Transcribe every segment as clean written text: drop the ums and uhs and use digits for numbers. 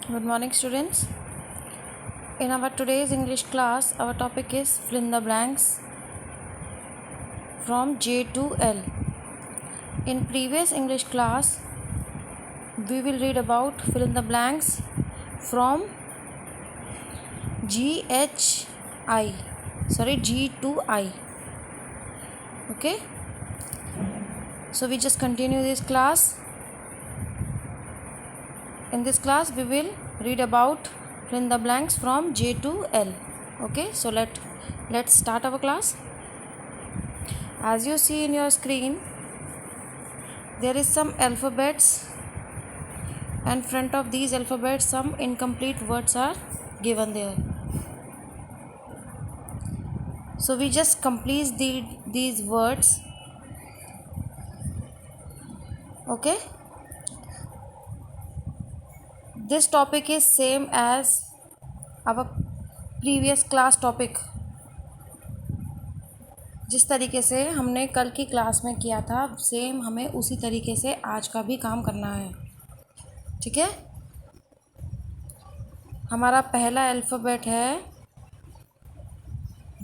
Good morning, students. In our today's English class, our topic is fill in the blanks from J to L. In previous English class, we will read about fill in the blanks from G to I. Okay. So we just continue this class. In this class, we will read about fill in the blanks from J to L. Okay. So let's start our class. As you see in your screen, there is some alphabets, and front of these alphabets some incomplete words are given there. So we just complete these words. Okay. This topic is same as our previous class topic. जिस तरीके से हमने कल की class में किया था same हमें उसी तरीके से आज का भी काम करना है. ठीक है. हमारा पहला अल्फ़ाबेट है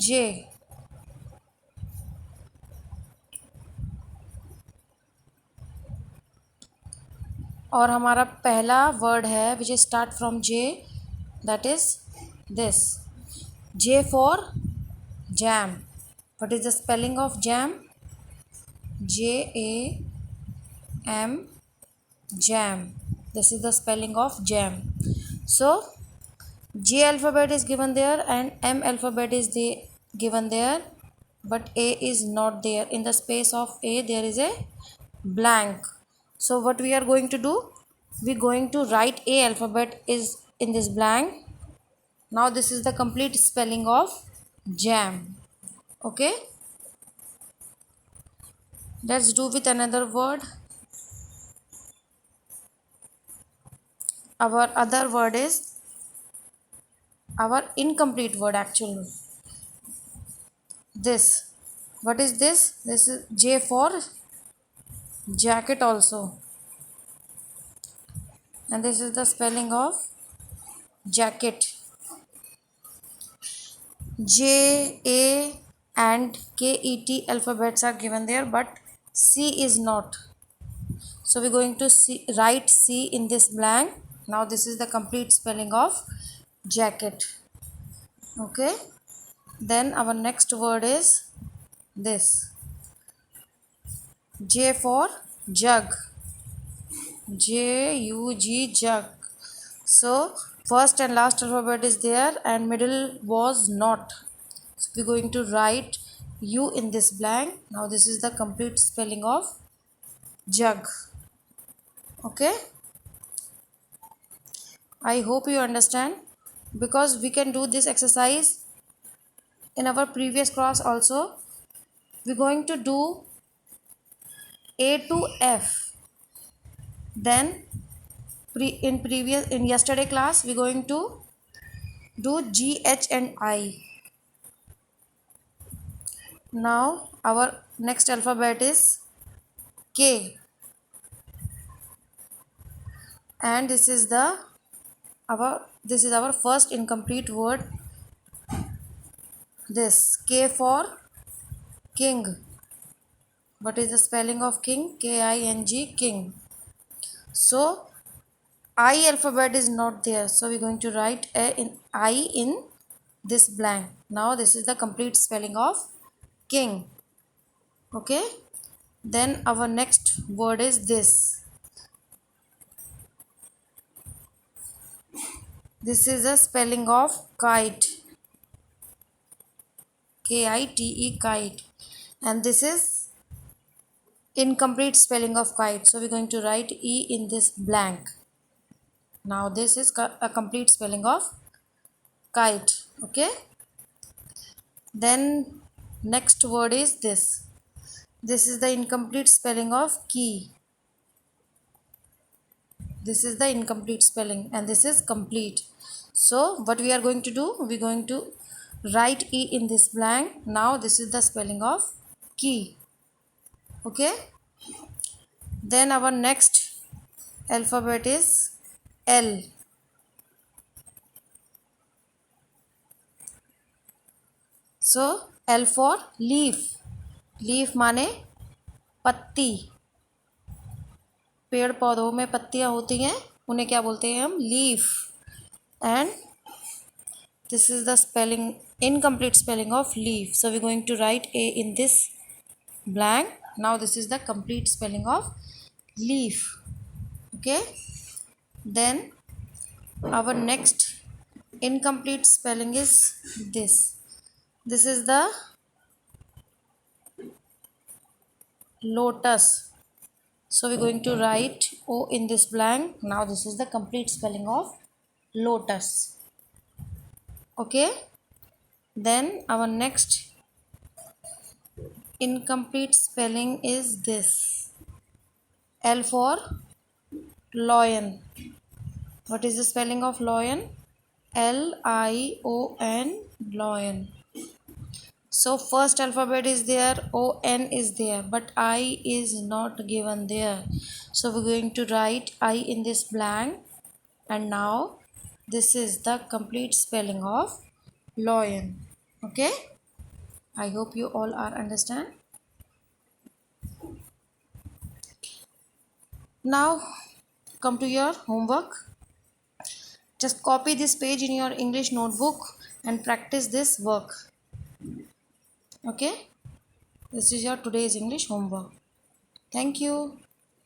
जे. और हमारा पहला वर्ड है which is start from J, that is this. J for jam. What is the spelling of jam? JAM, jam. This is the spelling of jam. So J alphabet is given there and M alphabet is given there, but A is not there. In the space of A there is a blank. So what we are going to do? We are going to write A alphabet is in this blank. Now this is the complete spelling of jam. Okay, let's do with another word. Our other word is our incomplete word actually. This. What is this? This is J for jacket also. And this is the spelling of jacket. J, A and KET alphabets are given there, but C is not. So we're going to write C in this blank. Now this is the complete spelling of jacket. Okay. Then our next word is this. J for jug. JUG, jug. So first and last alphabet is there and middle was not. So we're going to write U in this blank. Now this is the complete spelling of jug. Okay. I hope you understand, because we can do this exercise in our previous class also. We're going to do A to F. Then in yesterday class we're going to do G, H and I. Now our next alphabet is K, and this is our first incomplete word. This K for king. What is the spelling of king? KING, king. So I alphabet is not there, so we're going to write I in this blank. Now this is the complete spelling of king. Okay. Then our next word is this. This is the spelling of kite. KITE, kite. And this is incomplete spelling of kite, so we're going to write E in this blank. Now this is a complete spelling of kite. Okay. Then next word is this. This is the incomplete spelling of key. This is the incomplete spelling and this is complete. So what we are going to do? We're going to write E in this blank. Now this is the spelling of key. Okay. Then our next alphabet is L. So L for leaf. Leaf माने पत्ती. पेड़ पौधों में पत्तियां होती हैं, उन्हें क्या बोलते हैं हम? Leaf. And this is the spelling, incomplete spelling of leaf. So we're going to write A in this blank. Now this is the complete spelling of leaf. Okay. Then our next incomplete spelling is this. This is the lotus. So we're going to write O in this blank. Now this is the complete spelling of lotus. Okay. Then our next incomplete spelling is this. L for lion. What is the spelling of lion? Lion. Lion. So first alphabet is there, On is there, but I is not given there. So we're going to write I in this blank. And now this is the complete spelling of lion. Okay. I hope you all are understand. Now come to your homework. Just copy this page in your English notebook and practice this work. Okay. This is your today's English homework. Thank you.